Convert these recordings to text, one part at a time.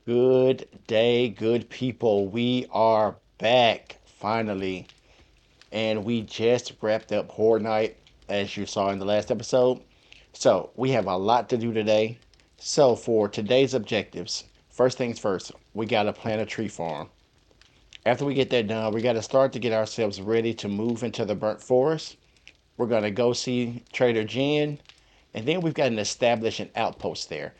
Good day, good people. We are back finally, and we just wrapped up Horde Night, as you saw in the last episode. So, we have a lot to do today. So, for today's objectives, first things first, we got to plant a tree farm. After we get that done, we got to start to get ourselves ready to move into the burnt forest. We're going to go see Trader Jen, and then we've got to establish an outpost there.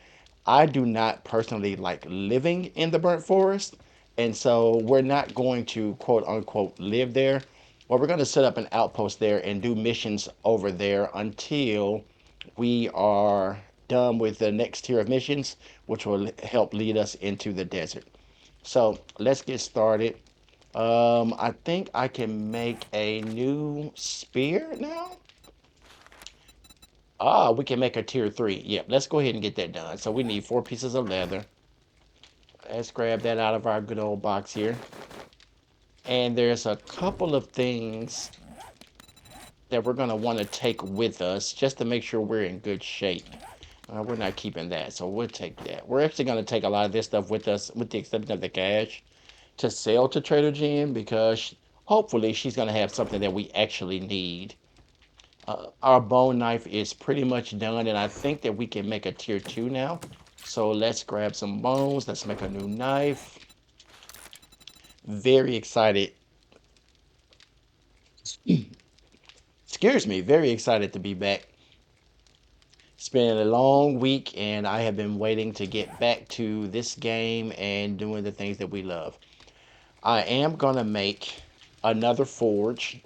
I do not personally like living in the burnt forest, and so we're not going to quote unquote live there. Well, we're going to set up an outpost there and do missions over there until we are done with the next tier of missions, which will help lead us into the desert. So let's get started. I think I can make a new spear now. Ah, we can make a tier three. Yep, let's go ahead and get that done. So we need 4 pieces of leather. Let's grab that out of our good old box here. And there's a couple of things that we're going to want to take with us just to make sure we're in good shape. We're not keeping that, so we'll take that. We're actually going to take a lot of this stuff with us, with the exception of the cash, to sell to Trader Jen because hopefully she's going to have something that we actually need. Our bone knife is pretty much done, and I think that we can make a tier 2 now. So let's grab some bones. Let's make a new knife. Very excited. Excuse me. Very excited to be back. It's been a long week, and I have been waiting to get back to this game and doing the things that we love. I am going to make another forge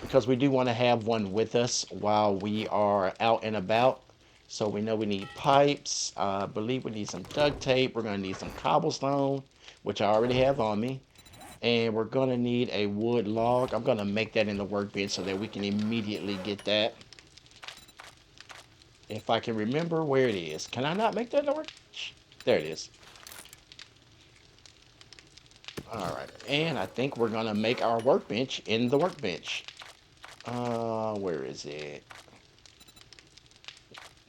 because we do want to have one with us while we are out and about. So we know we need pipes. I believe we need some duct tape. We're going to need some cobblestone, which I already have on me. And we're going to need a wood log. I'm going to make that in the workbench so that we can immediately get that. If I can remember where it is. Can I not make that in the workbench? There it is. All right. And I think we're going to make our workbench in the workbench. Where is it?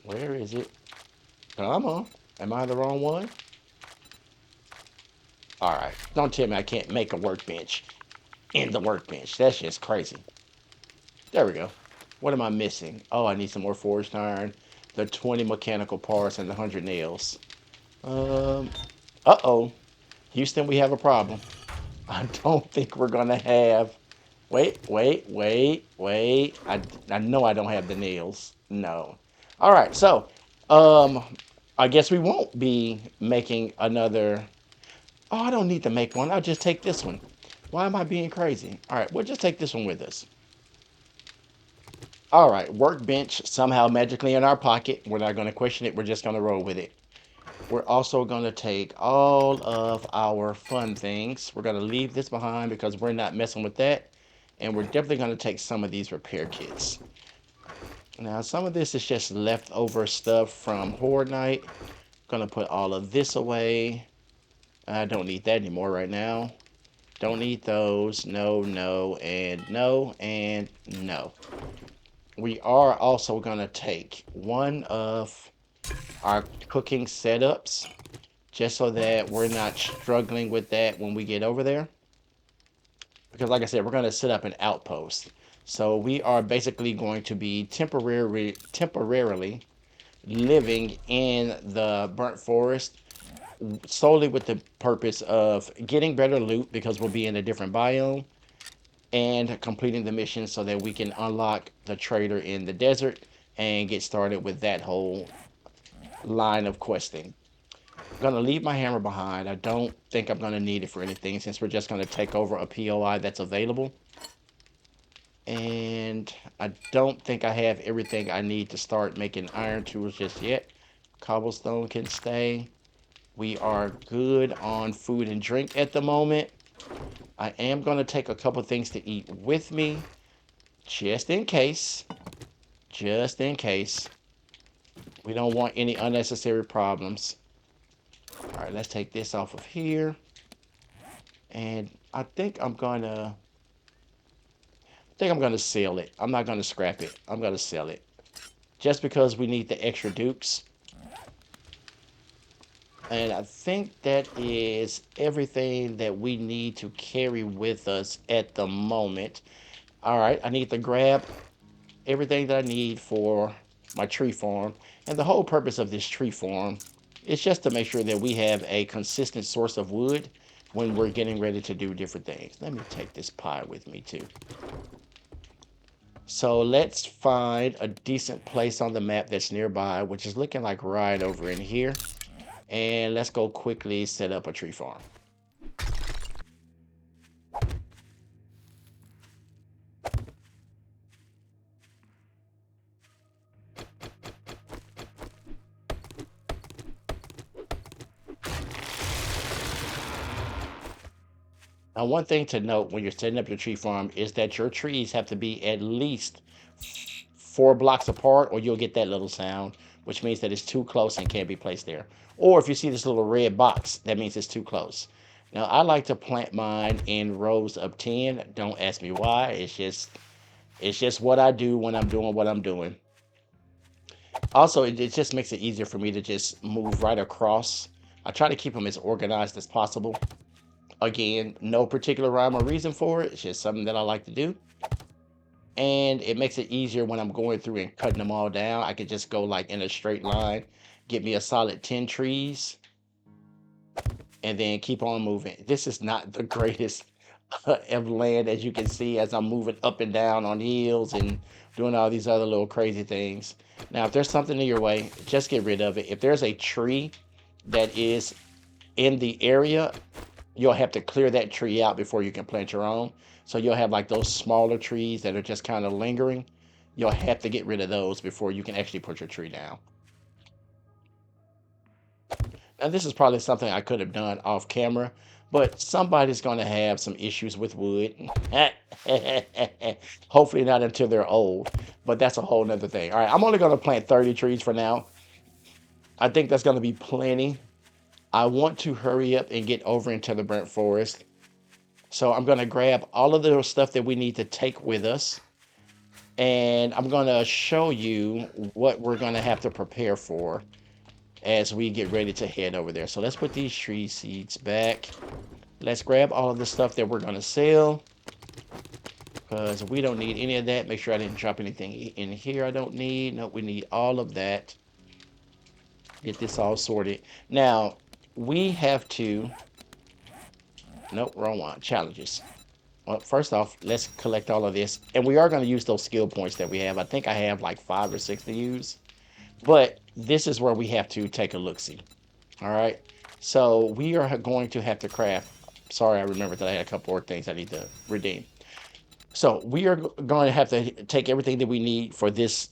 Where is it? Come on. Am I the wrong one? All right. Don't tell me I can't make a workbench in the workbench. That's just crazy. There we go. What am I missing? Oh, I need some more forged iron, the 20 mechanical parts, and the 100 nails. Um, uh-oh. Houston, we have a problem. I don't think we're going to have... Wait. I know I don't have the nails. No. All right, so um, I guess we won't be making another... Oh, I don't need to make one. I'll just take this one. Why am I being crazy? All right, we'll just take this one with us. All right, workbench somehow magically in our pocket. We're not going to question it. We're just going to roll with it. We're also going to take all of our fun things. We're going to leave this behind because we're not messing with that. And we're definitely going to take some of these repair kits. Now, some of this is just leftover stuff from Horde Night. Going to put all of this away. I don't need that anymore right now. Don't need those. No, no, and no, and no. We are also going to take one of our cooking setups just so that we're not struggling with that when we get over there. Because like I said, we're going to set up an outpost. So we are basically going to be temporarily living in the burnt forest solely with the purpose of getting better loot because we'll be in a different biome and completing the mission so that we can unlock the trader in the desert and get started with that whole line of questing. I'm going to leave my hammer behind. I don't think I'm going to need it for anything since we're just going to take over a POI that's available. And I don't think I have everything I need to start making iron tools just yet. Cobblestone can stay. We are good on food and drink at the moment. I am going to take a couple things to eat with me just in case. Just in case. We don't want any unnecessary problems. All right, let's take this off of here. And I think I'm going to sell it. I'm not going to scrap it. I'm going to sell it. Just because we need the extra dukes. And I think that is everything that we need to carry with us at the moment. All right, I need to grab everything that I need for my tree farm. And the whole purpose of this tree farm is just to make sure that we have a consistent source of wood when we're getting ready to do different things. Let me take this pie with me too. So let's find a decent place on the map that's nearby, which is looking like right over in here. And let's go quickly set up a tree farm. Now, one thing to note when you're setting up your tree farm is that your trees have to be at least 4 blocks apart, or you'll get that little sound, which means that it's too close and can't be placed there. Or if you see this little red box, that means it's too close. Now, I like to plant mine in rows of 10. Don't ask me why. It's just what I do when I'm doing what I'm doing. Also, it just makes it easier for me to just move right across. I try to keep them as organized as possible. Again, no particular rhyme or reason for it. It's just something that I like to do. And it makes it easier when I'm going through and cutting them all down. I could just go like in a straight line, get me a solid 10 trees, and then keep on moving. This is not the greatest of land, as you can see, as I'm moving up and down on hills and doing all these other little crazy things. Now, if there's something in your way, just get rid of it. If there's a tree that is in the area, you'll have to clear that tree out before you can plant your own. So you'll have like those smaller trees that are just kind of lingering. You'll have to get rid of those before you can actually put your tree down. Now, this is probably something I could have done off camera, but somebody's going to have some issues with wood. Hopefully not until they're old, but that's a whole nother thing. All right, I'm only going to plant 30 trees for now. I think that's going to be plenty. I want to hurry up and get over into the burnt forest. So I'm going to grab all of the stuff that we need to take with us. And I'm going to show you what we're going to have to prepare for as we get ready to head over there. So let's put these tree seeds back. Let's grab all of the stuff that we're going to sell, because we don't need any of that. Make sure I didn't drop anything in here I don't need. No, we need all of that. Get this all sorted. Now, we have to... Nope, wrong one. Challenges. Well, first off, let's collect all of this. And we are going to use those skill points that we have. I think I have like 5 or 6 to use. But this is where we have to take a look-see. All right. So we are going to have to craft. Sorry, I remembered that I had a couple more things I need to redeem. So we are going to have to take everything that we need for this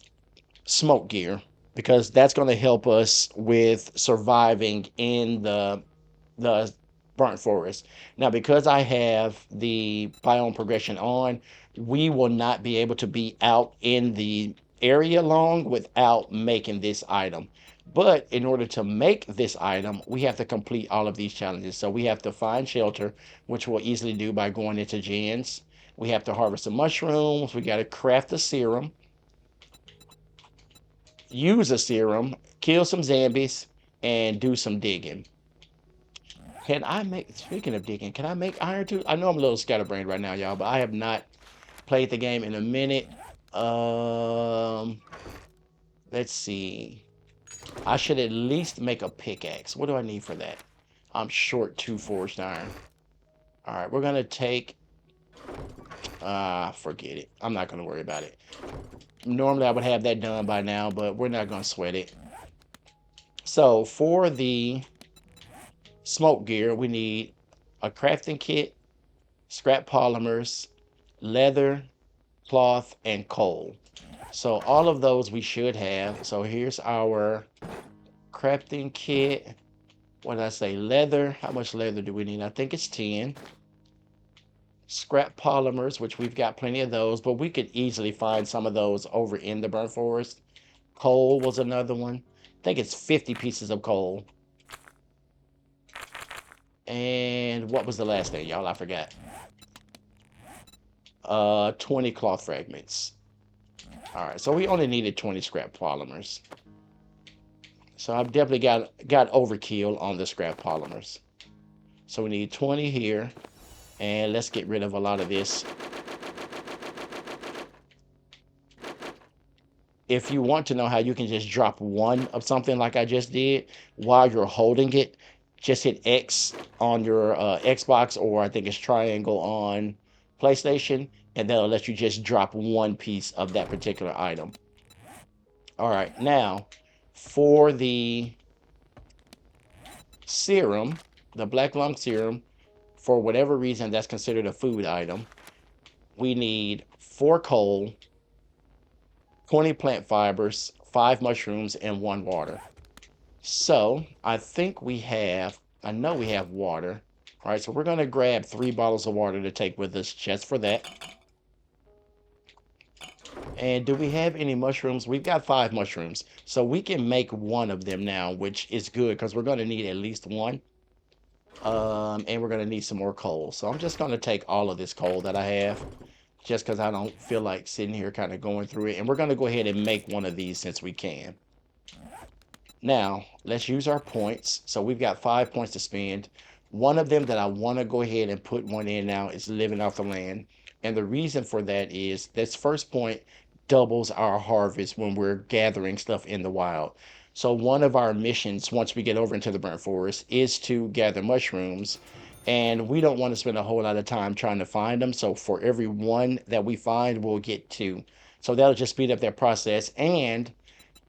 smoke gear, because that's going to help us with surviving in the burnt forest. Now, because I have the biome progression on, we will not be able to be out in the area long without making this item. But in order to make this item, we have to complete all of these challenges. So we have to find shelter, which we'll easily do by going into gens. We have to harvest some mushrooms. We got to craft a serum, use a serum, kill some zombies, and do some digging. Can I make, speaking of digging, can I make iron tools? I know I'm a little scatterbrained right now, y'all, but I have not played the game in a minute. Um, let's see. I should at least make a pickaxe. What do I need for that? I'm short 2 forged iron. All right, we're gonna take, forget it. I'm not gonna worry about it. Normally I would have that done by now, but we're not gonna sweat it. So for the smoke gear, we need a crafting kit, scrap polymers, leather, cloth, and coal. So all of those we should have. So here's our crafting kit. What did I say? Leather. How much leather do we need? I think it's 10. Scrap polymers, which we've got plenty of those, but we could easily find some of those over in the burnt forest. Coal was another one. I think it's 50 pieces of coal. And what was the last thing, y'all? I forgot. 20 cloth fragments. All right, so we only needed 20 scrap polymers. So I've definitely got overkill on the scrap polymers. So we need 20 here, and let's get rid of a lot of this. If you want to know how you can just drop one of something like I just did while you're holding it, just hit X on your Xbox, or I think it's triangle on PlayStation, and that'll let you just drop one piece of that particular item. All right, now for the serum, the black lung serum, for whatever reason that's considered a food item, we need 4 coal, 20 plant fibers, 5 mushrooms, and 1 water. So I know we have water. All right, so we're going to grab 3 bottles of water to take with us just for that. And do we have any mushrooms? We've got 5 mushrooms. So we can make one of them now, which is good because we're going to need at least one. And we're going to need some more coal. So I'm just going to take all of this coal that I have just because I don't feel like sitting here kind of going through it. And we're going to go ahead and make one of these since we can. Now, let's use our points. So we've got 5 points to spend. One of them that I want to go ahead and put one in now is living off the land. And the reason for that is this first point doubles our harvest when we're gathering stuff in the wild. So one of our missions once we get over into the burnt forest is to gather mushrooms. And we don't want to spend a whole lot of time trying to find them. So for every one that we find, we'll get 2. So that'll just speed up that process. And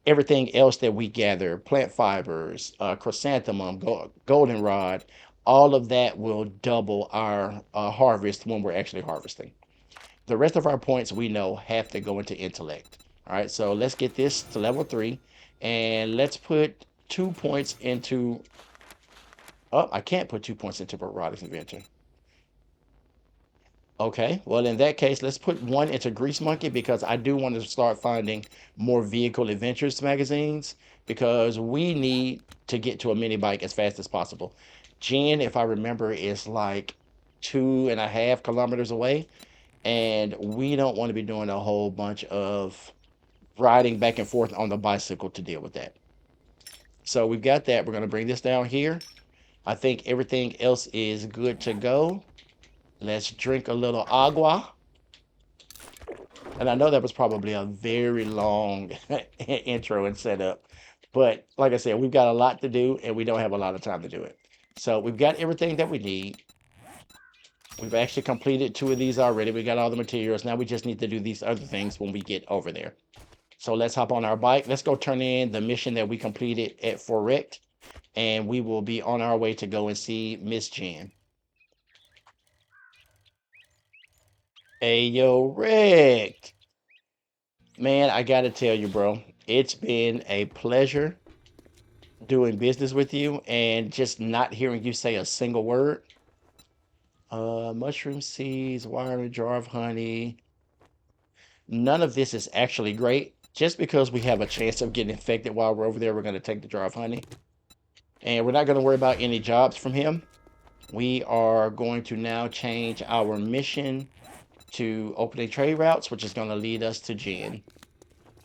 everything else that we gather, plant fibers, chrysanthemum, goldenrod, all of that will double our harvest when we're actually harvesting. The rest of our points we know have to go into intellect. All right, so let's get this to level 3, and let's put 2 points into. Oh, I can't put 2 points into robotics inventor. Okay, well, in that case, let's put one into Grease Monkey because I do want to start finding more vehicle adventures magazines because we need to get to a mini bike as fast as possible. Jen, if I remember, is like 2.5 kilometers away, and we don't want to be doing a whole bunch of riding back and forth on the bicycle to deal with that. So we've got that. We're going to bring this down here. I think everything else is good to go. Let's drink a little agua. And I know that was probably a very long intro and setup, but like I said, we've got a lot to do and we don't have a lot of time to do it. So we've got everything that we need. We've actually completed 2 of these already. We got all the materials. Now we just need to do these other things when we get over there. So let's hop on our bike. Let's go turn in the mission that we completed at Forect, and we will be on our way to go and see Miss Jen. Hey, yo, Rick. Man, I gotta tell you, bro, it's been a pleasure doing business with you and just not hearing you say a single word. Mushroom seeds, wire and jar of honey. None of this is actually great. Just because we have a chance of getting infected while we're over there, we're going to take the jar of honey. And we're not going to worry about any jobs from him. We are going to now change our mission to opening trade routes, which is going to lead us to Jen.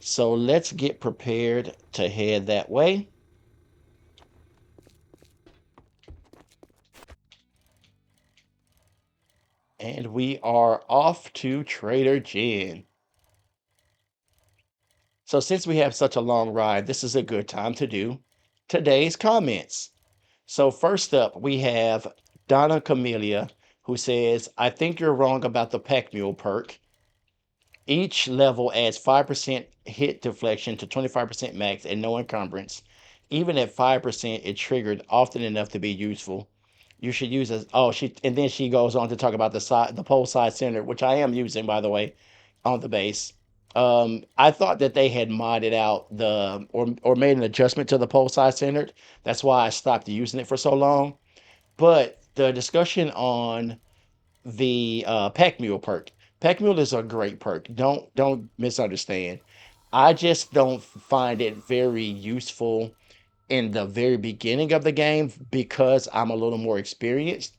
So let's get prepared to head that way. And we are off to Trader Jen. So since we have such a long ride, this is a good time to do today's comments. So first up, we have Donna Camellia, who says, I think you're wrong about the pack mule perk. Each level adds 5% hit deflection to 25% max and no encumbrance. Even at 5%, it triggered often enough to be useful. You should use as and then she goes on to talk about the pole side center, which I am using by the way, on the base. I thought that they had modded out or made an adjustment to the pole side centered. That's why I stopped using it for so long. But the discussion on the pack mule perk. Pack mule is a great perk. Don't misunderstand. I just don't find it very useful in the very beginning of the game because I'm a little more experienced.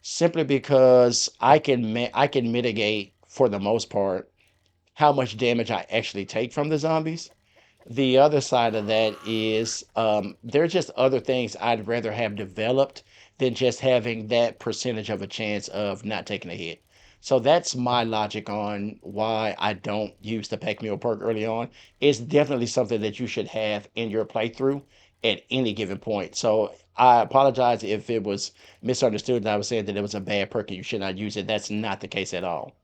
Simply because I can mitigate for the most part how much damage I actually take from the zombies. The other side of that is there's just other things I'd rather have developed than just having that percentage of a chance of not taking a hit. So that's my logic on why I don't use the pack mule perk early on. It's definitely something that you should have in your playthrough at any given point. So I apologize if it was misunderstood and I was saying that it was a bad perk and you should not use it. That's not the case at all.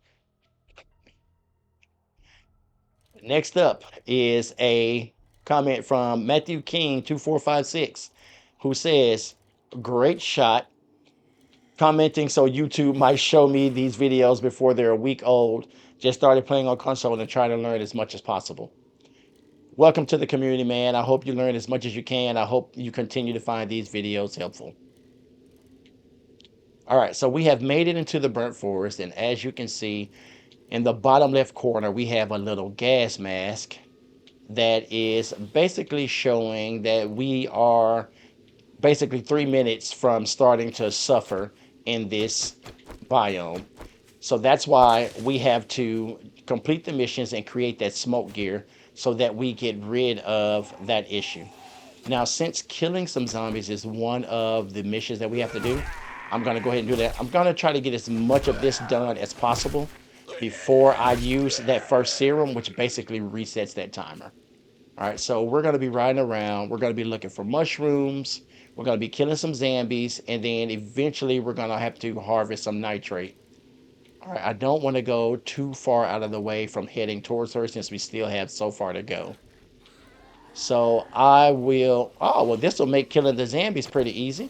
Next up is a comment from Matthew King 2456, who says, "Great shot." Commenting so YouTube might show me these videos before they're a week old. Just started playing on console and trying to learn as much as possible. Welcome to the community, man. I hope you learn as much as you can. I hope you continue to find these videos helpful. All right, so we have made it into the burnt forest, and as you can see in the bottom left corner, we have a little gas mask that is basically showing that we are basically 3 minutes from starting to suffer in this biome. So that's why we have to complete the missions and create that smoke gear so that we get rid of that issue. Now, since killing some zombies is one of the missions that we have to do, I'm going to go ahead and do that. I'm going to try to get as much of this done as possible before I use that first serum, which basically resets that timer. All right, so we're going to be riding around. We're going to be looking for mushrooms. We're going to be killing some zombies. And then eventually we're going to have to harvest some nitrate. All right, I don't want to go too far out of the way from heading towards her since we still have so far to go. So I will. Oh, well, this will make killing the zombies pretty easy.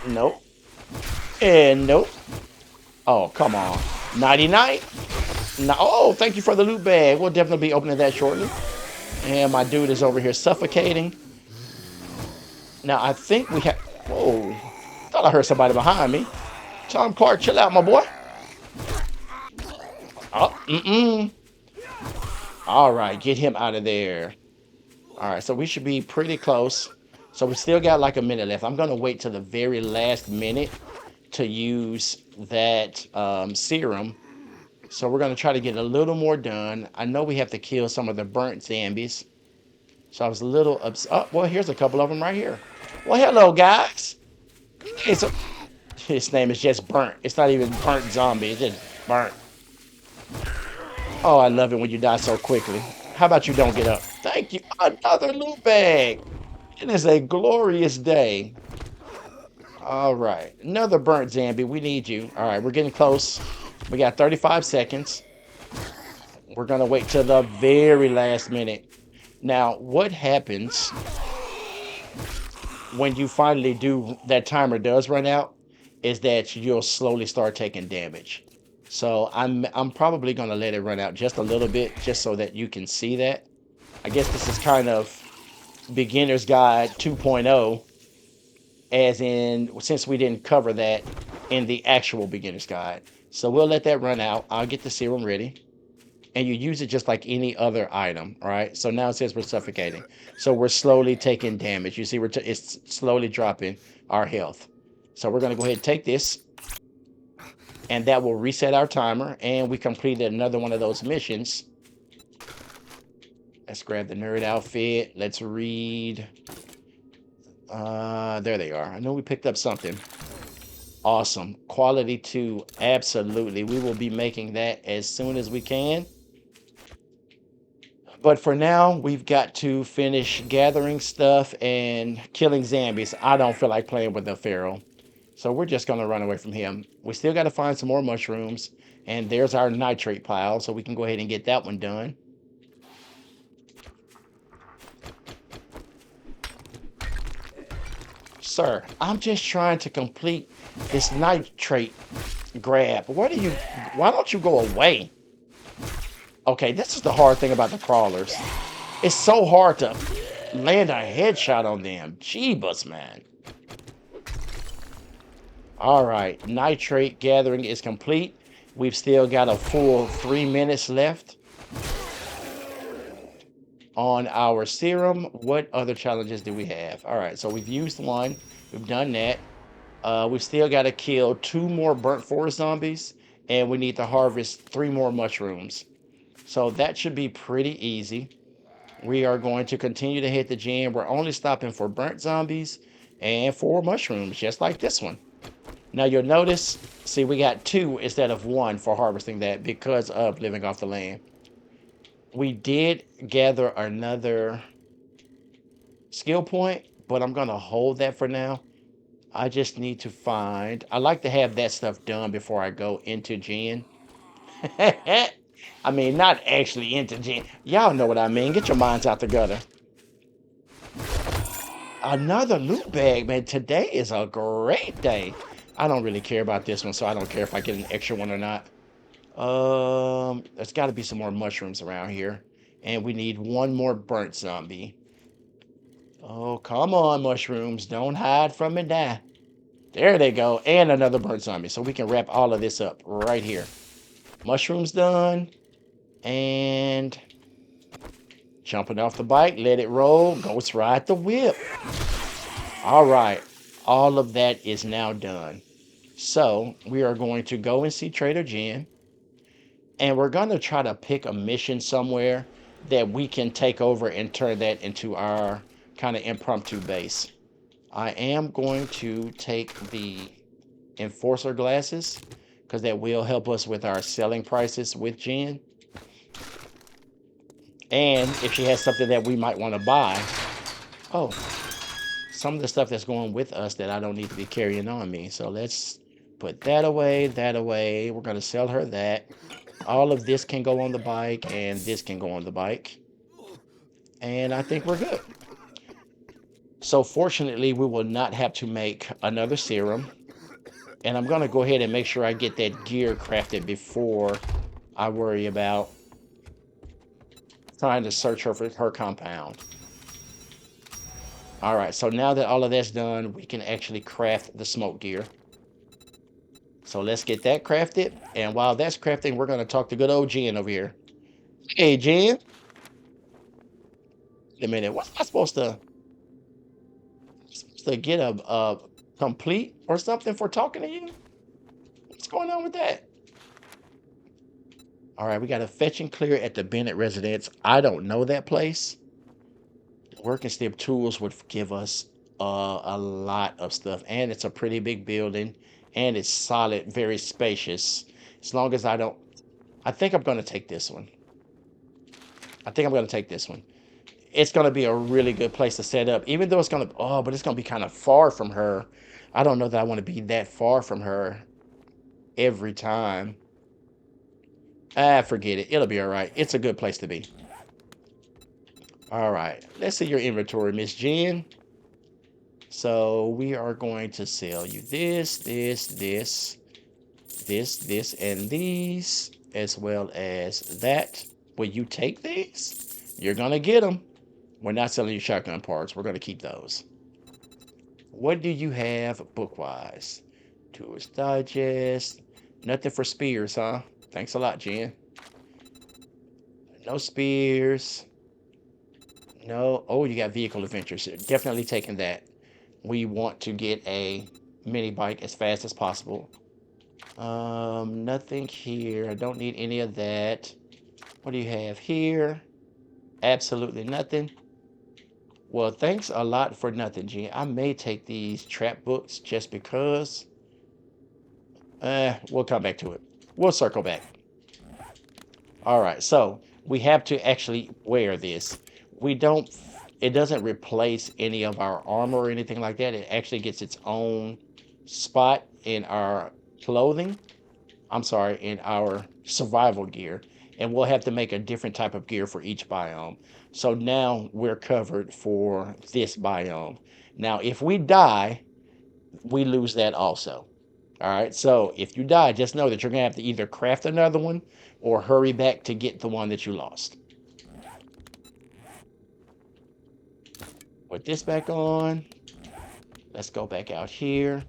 Nope. And nope. Oh, come on. Nighty night. No, oh, thank you for the loot bag. We'll definitely be opening that shortly. And my dude is over here suffocating. Now, I think we have. Whoa. Thought I heard somebody behind me. Tom Clark, chill out, my boy. Oh, mm-mm. All right, get him out of there. All right, so we should be pretty close. So we still got like a minute left. I'm going to wait till the very last minute to use that serum. So we're going to try to get a little more done. I know we have to kill some of the burnt zombies. So I was a little upset. Oh, well, here's a couple of them right here. Well, hello, guys. Okay, so his name is just Burnt. It's not even Burnt Zombie. It's just Burnt. Oh, I love it when you die so quickly. How about you don't get up? Thank you. Another loot bag. It is a glorious day. All right. Another burnt zombie. We need you. All right. We're getting close. We got 35 seconds. We're going to wait till the very last minute. Now, what happens when you finally do that timer does run out is that you'll slowly start taking damage. So I'm probably going to let it run out just a little bit just so that you can see that. I guess this is kind of beginner's guide 2.0, as in since we didn't cover that in the actual beginner's guide. So we'll let that run out. I'll get the serum ready. And you use it just like any other item, all right? So now it says we're suffocating. So we're slowly taking damage. You see, it's slowly dropping our health. So we're going to go ahead and take this, and that will reset our timer, and we completed another one of those missions. Let's grab the nerd outfit. Let's read. There they are. I know we picked up something. Awesome. Quality 2. Absolutely. We will be making that as soon as we can. But for now, we've got to finish gathering stuff and killing zombies. I don't feel like playing with the Pharaoh. So we're just going to run away from him. We still got to find some more mushrooms. And there's our nitrate pile, so we can go ahead and get that one done. Sir, I'm just trying to complete this nitrate grab. Why don't you go away? Okay, this is the hard thing about the crawlers. It's so hard to land a headshot on them. Jeebus, man. All right, nitrate gathering is complete. We've still got a full 3 minutes left on our serum. What other challenges do we have? All right, so we've used one. We've done that. We still got to kill 2 more burnt forest zombies, and we need to harvest 3 more mushrooms. So that should be pretty easy. We are going to continue to hit the gym. We're only stopping for burnt zombies and 4 mushrooms, just like this one. Now you'll notice, see, we got 2 instead of 1 for harvesting that because of living off the land. We did gather another skill point, but I'm going to hold that for now. I just need to find, I like to have that stuff done before I go into gen. I mean, not actually into gen. Y'all know what I mean. Get your minds out the gutter. Another loot bag, man. Today is a great day. I don't really care about this one, so I don't care if I get an extra one or not. There's got to be some more mushrooms around here. And we need 1 more burnt zombie. Oh, come on, mushrooms. Don't hide from me now. There they go. And another burnt zombie. So we can wrap all of this up right here. Mushrooms done. And jumping off the bike. Let it roll. Ghost ride the whip. All right. All of that is now done. So we are going to go and see Trader Jen. And we're going to try to pick a mission somewhere that we can take over and turn that into our kind of impromptu base. I am going to take the enforcer glasses because that will help us with our selling prices with Jen. And if she has something that we might want to buy, oh, some of the stuff that's going with us that I don't need to be carrying on me. So let's put that away, that away. We're going to sell her that. All of this can go on the bike, and this can go on the bike. And I think we're good. So fortunately, we will not have to make another serum. And I'm going to go ahead and make sure I get that gear crafted before I worry about trying to search her for her compound. All right, so now that all of that's done, we can actually craft the smoke gear. So let's get that crafted. And while that's crafting, we're going to talk to good old Jen over here. Hey, Jen. Wait a minute. What's I supposed to get a complete or something for talking to you? What's going on with that? All right, we got a fetch and clear at the Bennett residence. I don't know that place. Work and step tools would give us a lot of stuff, and it's a pretty big building, and it's solid, very spacious. As long as I don't, I think I'm going to take this one. I think I'm going to take this one. It's going to be a really good place to set up, even though it's going to, oh, but it's going to be kind of far from her. I don't know that I want to be that far from her every time. Ah, forget it. It'll be all right. It's a good place to be. All right. Let's see your inventory, Miss Jen. So we are going to sell you this, and these, as well as that. Will you take these? You're going to get them. We're not selling you shotgun parts. We're going to keep those. What do you have book-wise? Tourist Digest. Nothing for spears, huh? Thanks a lot, Jen. No spears. No. Oh, you got vehicle adventures. Definitely taking that. We want to get a mini bike as fast as possible. Nothing here. I don't need any of that. What do you have here? Absolutely nothing. Well, thanks a lot for nothing, Gene. I may take these trap books just because. We'll come back to it. We'll circle back. All right, so we have to actually wear this. We don't, it doesn't replace any of our armor or anything like that. It actually gets its own spot in our clothing. I'm sorry, in our survival gear. And we'll have to make a different type of gear for each biome. So now we're covered for this biome. Now, if we die, we lose that also. All right, so if you die, just know that you're going to have to either craft another one or hurry back to get the one that you lost. Put this back on. Let's go back out here.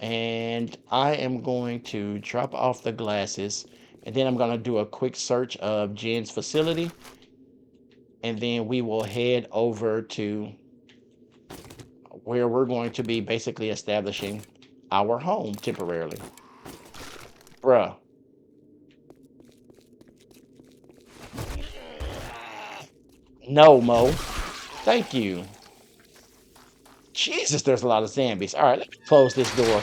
And I am going to drop off the glasses, and then I'm going to do a quick search of Jen's facility, and then we will head over to, where we're going to be basically establishing our home temporarily. Bruh. No, Mo. Thank you. Jesus, there's a lot of zombies. All right, let me close this door.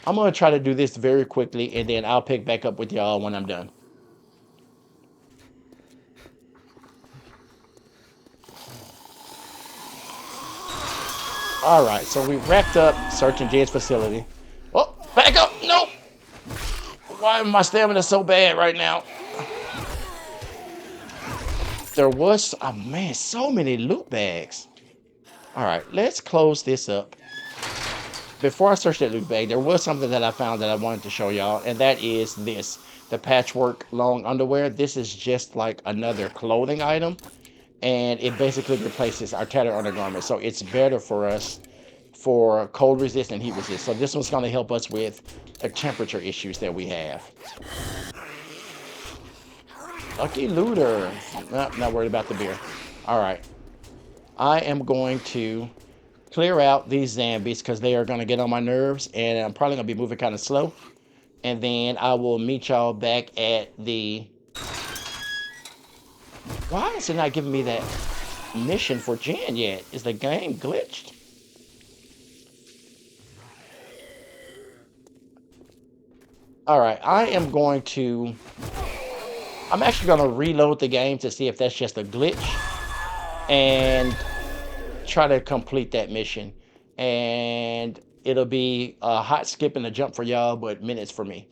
I'm going to try to do this very quickly, and then I'll pick back up with y'all when I'm done. All right, so we wrapped up searching Jed's facility. Oh, back up! No! Why am my stamina so bad right now? There was, oh man, so many loot bags. All right, let's close this up. Before I search that loot bag, there was something that I found that I wanted to show y'all, and that is this, the patchwork long underwear. This is just like another clothing item, and it basically replaces our tattered undergarment. So it's better for us for cold resist and heat resist. So this one's going to help us with the temperature issues that we have. Lucky looter. Not worried about the beer. All right. I am going to clear out these zombies because they are going to get on my nerves, and I'm probably going to be moving kind of slow. And then I will meet y'all back at the... Why is it not giving me that mission for Jen yet? Is the game glitched? All right, I'm actually going to reload the game to see if that's just a glitch and try to complete that mission. And it'll be a hot skip and a jump for y'all, but minutes for me.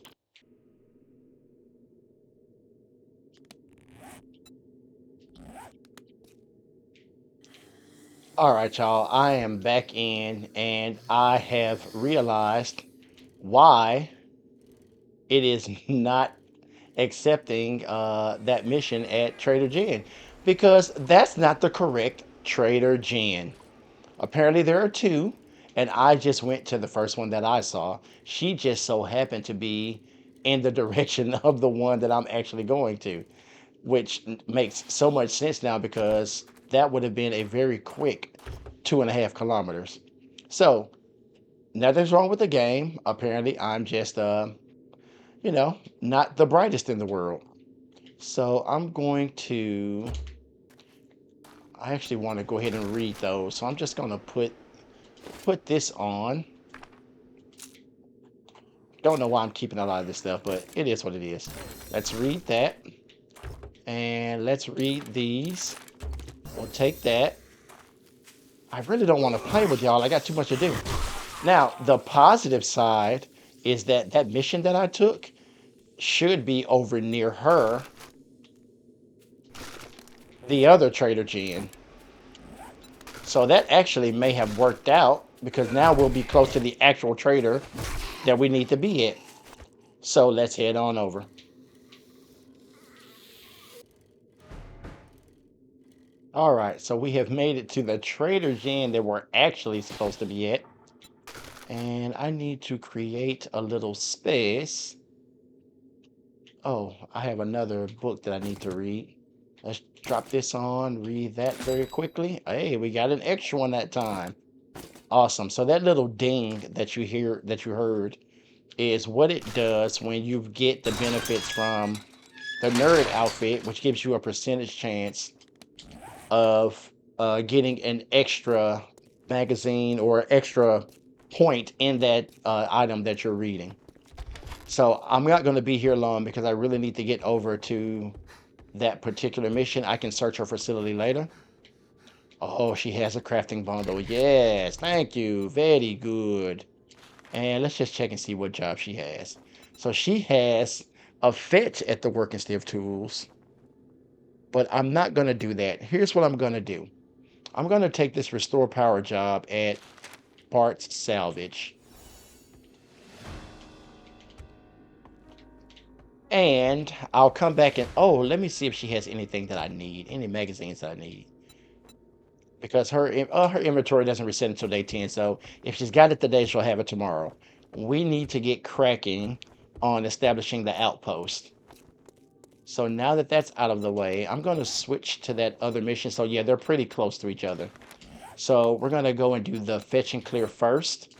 All right, y'all, I am back in, and I have realized why it is not accepting that mission at Trader Jen, because that's not the correct Trader Jen. Apparently there are two, and I just went to the first one that I saw. She just so happened to be in the direction of the one that I'm actually going to, which makes so much sense now because that would have been a very quick 2.5 kilometers. So nothing's wrong with the game. Apparently I'm just not the brightest in the world. So I'm going to, I actually want to go ahead and read those. So I'm just going to put this on. Don't know why I'm keeping a lot of this stuff, but it is what it is. Let's read that. And let's read these. We'll take that. I really don't want to play with y'all. I got too much to do. Now, the positive side is that that mission that I took should be over near her, the other Trader Jen. So that actually may have worked out because now we'll be close to the actual trader that we need to be at. So let's head on over. All right, so we have made it to the Trader Jen that we're actually supposed to be at. And I need to create a little space. Oh, I have another book that I need to read. Let's drop this on, read that very quickly. Hey, we got an extra one that time. Awesome. So that little ding that you heard is what it does when you get the benefits from the nerd outfit, which gives you a percentage chance of getting an extra magazine or extra point in that item that you're reading. So I'm not going to be here long because I really need to get over to that particular mission. I can search her facility later. Oh, she has a crafting bundle. Yes, thank you. Very good. And let's just check and see what job she has. So she has a fetch at the work and stiff tools. But I'm not going to do that. Here's what I'm going to do. I'm going to take this restore power job at parts salvage. And I'll come back and, oh, let me see if she has anything that I need, any magazines that I need. Because her inventory doesn't reset until day 10. So if she's got it today, she'll have it tomorrow. We need to get cracking on establishing the outpost. So now that that's out of the way, I'm going to switch to that other mission. So yeah, they're pretty close to each other. So we're going to go and do the fetch and clear first.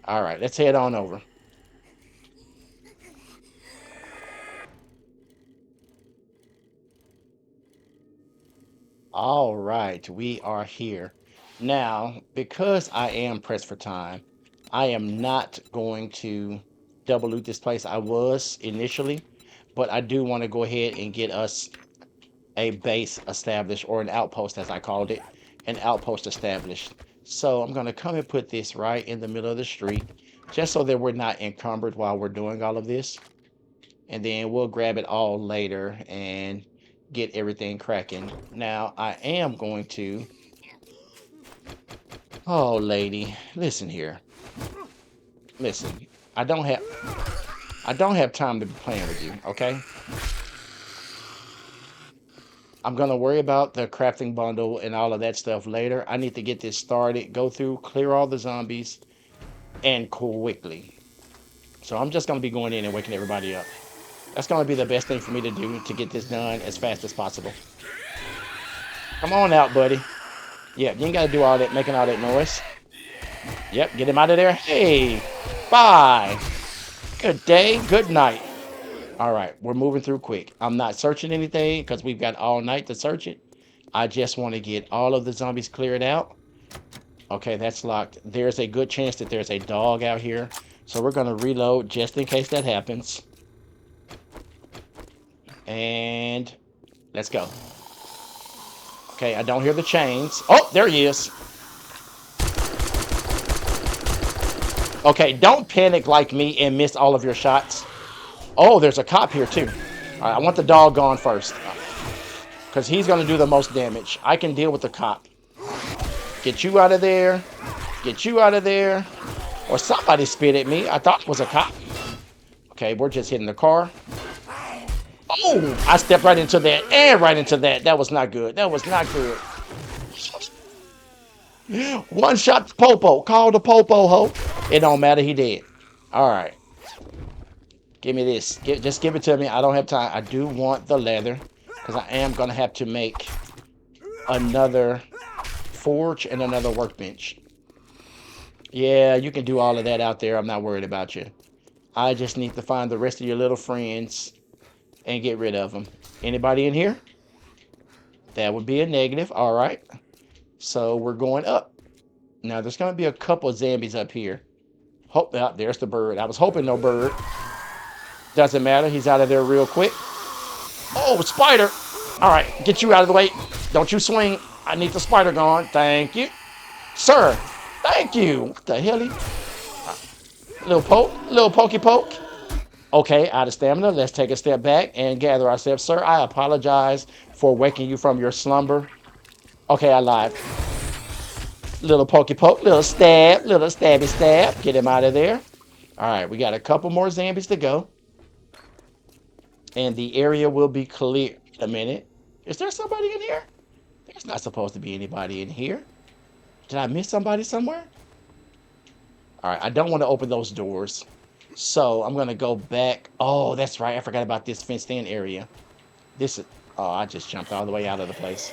All right, let's head on over. All right, we are here. Now, because I am pressed for time, I am not going to double loot this place. I was initially, but I do want to go ahead and get us a base established, or an outpost as I called it, an outpost established. So I'm going to come and put this right in the middle of the street, just so that we're not encumbered while we're doing all of this. And then we'll grab it all later and get everything cracking. Now I am going to, oh lady, listen here. Listen, I don't have time to be playing with you, okay? I'm going to worry about the crafting bundle and all of that stuff later. I need to get this started, go through, clear all the zombies, and quickly. So I'm just going to be going in and waking everybody up. That's going to be the best thing for me to do to get this done as fast as possible. Come on out, buddy. Yeah, you ain't got to do all that, making all that noise. Yep, get him out of there. Hey, bye. Good day, good night. All right, we're moving through quick. I'm not searching anything because we've got all night to search it. I just want to get all of the zombies cleared out. Okay, that's locked. There's a good chance that there's a dog out here. So we're going to reload just in case that happens. And let's go. Okay, I don't hear the chains. Oh, there he is. Okay, don't panic like me and miss all of your shots. Oh, there's a cop here too. All right, I want the dog gone first, because he's going to do the most damage. I can deal with the cop. Get you out of there. Get you out of there. Or somebody spit at me. I thought it was a cop. Okay, we're just hitting the car. Oh, I stepped right into that and right into that. That was not good. That was not good. One shot to Popo. Call the Popo, ho. It don't matter. He dead. All right. Give me this. Just give it to me. I don't have time. I do want the leather, because I am going to have to make another forge and another workbench. Yeah, you can do all of that out there. I'm not worried about you. I just need to find the rest of your little friends and get rid of them. Anybody in here? That would be a negative. All right. So we're going up. Now, there's going to be a couple of zombies up here. Hope that there's the bird. I was hoping no bird. Doesn't matter. He's out of there real quick. Oh, spider. All right. Get you out of the way. Don't you swing. I need the spider gone. Thank you. Sir. Thank you. What the hell? Little poke. Little pokey poke. Okay, out of stamina. Let's take a step back and gather ourselves. Sir, I apologize for waking you from your slumber. Okay, I lied. Little pokey poke. Little stab. Little stabby stab. Get him out of there. All right, we got a couple more zombies to go. And the area will be clear. A minute. Is there somebody in here? There's not supposed to be anybody in here. Did I miss somebody somewhere? All right, I don't want to open those doors. So I'm going to go back. Oh, that's right. I forgot about this fenced in area. This is... Oh, I just jumped all the way out of the place.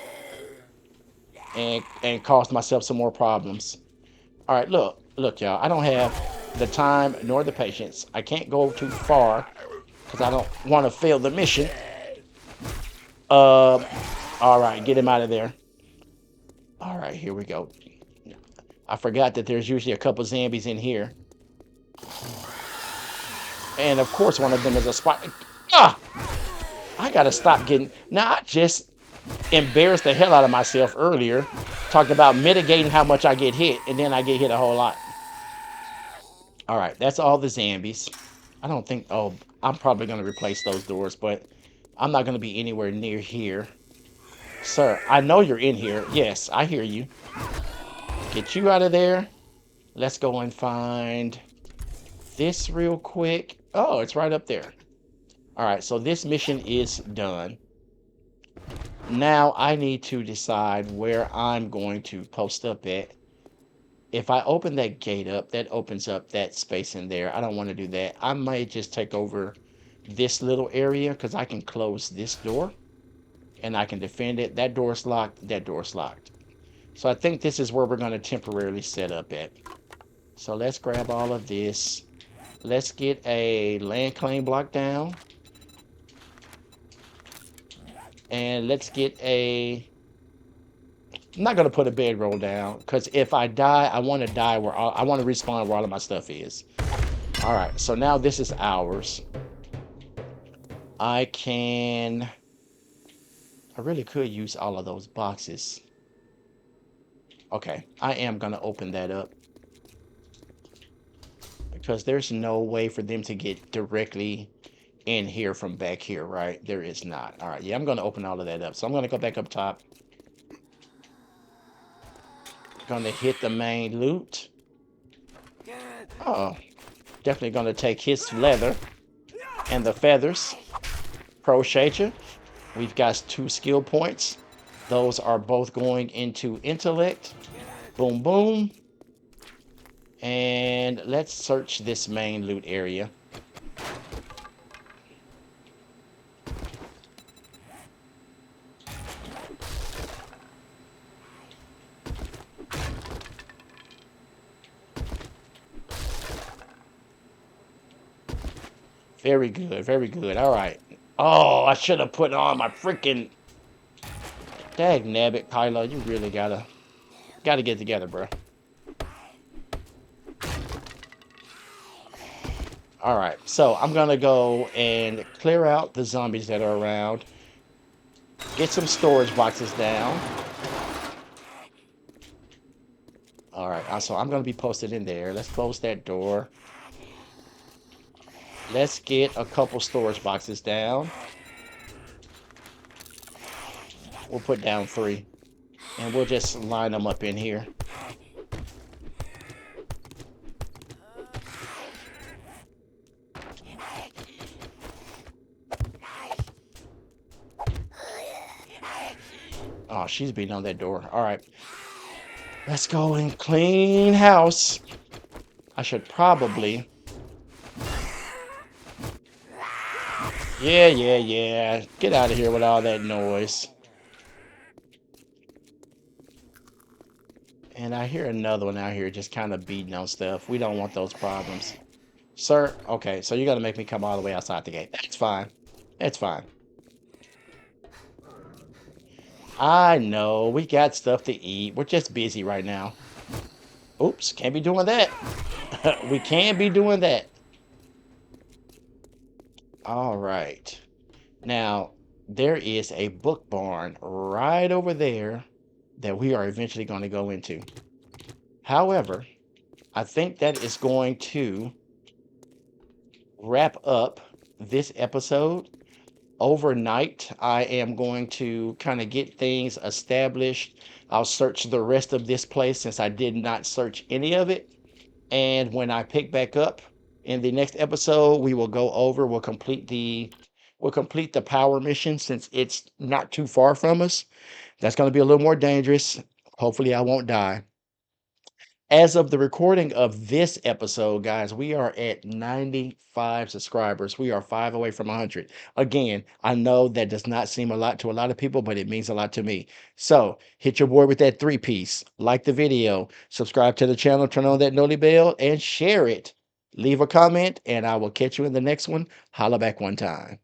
And caused myself some more problems. All right, look. Look, y'all. I don't have the time nor the patience. I can't go too far because I don't want to fail the mission. All right, get him out of there. All right, here we go. I forgot that there's usually a couple zombies in here. And of course, one of them is a spider. Ah! I gotta stop getting... Now, I just embarrassed the hell out of myself earlier, talking about mitigating how much I get hit, and then I get hit a whole lot. All right, that's all the zombies. I don't think... Oh, I'm probably gonna replace those doors, but I'm not gonna be anywhere near here. Sir, I know you're in here. Yes, I hear you. Get you out of there. Let's go and find this real quick. Oh, it's right up there. All right, so this mission is done. Now I need to decide where I'm going to post up at. If I open that gate up, that opens up that space in there. I don't want to do that. I might just take over this little area because I can close this door and I can defend it. That door's locked. That door's locked. So I think this is where we're going to temporarily set up at. So let's grab all of this. Let's get a land claim block down. And let's get a... I'm not going to put a bedroll down because if I die, I want to die where I want to respawn where all of my stuff is. All right, so now this is ours. I really could use all of those boxes. Okay, I am going to open that up because there's no way for them to get directly in here from back here, right? There is not. All right, yeah, I'm going to open all of that up. So I'm going to go back up top. Going to hit the main loot. Oh, definitely going to take his leather and the feathers. Crochet. We've got 2 skill points. Those are both going into intellect. Boom, boom. And let's search this main loot area. Very good, very good. All right. Oh, I should have put on my freaking... Dag nabbit, Kylo. You really gotta get together, bro. All right, so I'm gonna go and clear out the zombies that are around. Get some storage boxes down. All right, so I'm gonna be posted in there. Let's close that door. Let's get a couple storage boxes down. We'll put down 3. And we'll just line them up in here. Oh, she's beating on that door. All right. Let's go and clean house. I should probably... Yeah. Get out of here with all that noise. And I hear another one out here just kind of beating on stuff. We don't want those problems. Sir, okay, so you got to make me come all the way outside the gate. That's fine. That's fine. I know. We got stuff to eat. We're just busy right now. Oops, can't be doing that. We can't be doing that. All right. Now, there is a book barn right over there that we are eventually going to go into. However, I think that is going to wrap up this episode. Overnight, I am going to kind of get things established. I'll search the rest of this place since I did not search any of it. And when I pick back up in the next episode, we will go over, we'll complete the power mission since it's not too far from us. That's going to be a little more dangerous. Hopefully I won't die. As of the recording of this episode, guys, we are at 95 subscribers. We are 5 away from 100. Again, I know that does not seem a lot to a lot of people, but it means a lot to me. So hit your boy with that 3-piece. Like the video, subscribe to the channel, turn on that noti bell, and share it. Leave a comment, and I will catch you in the next one. Holla back one time.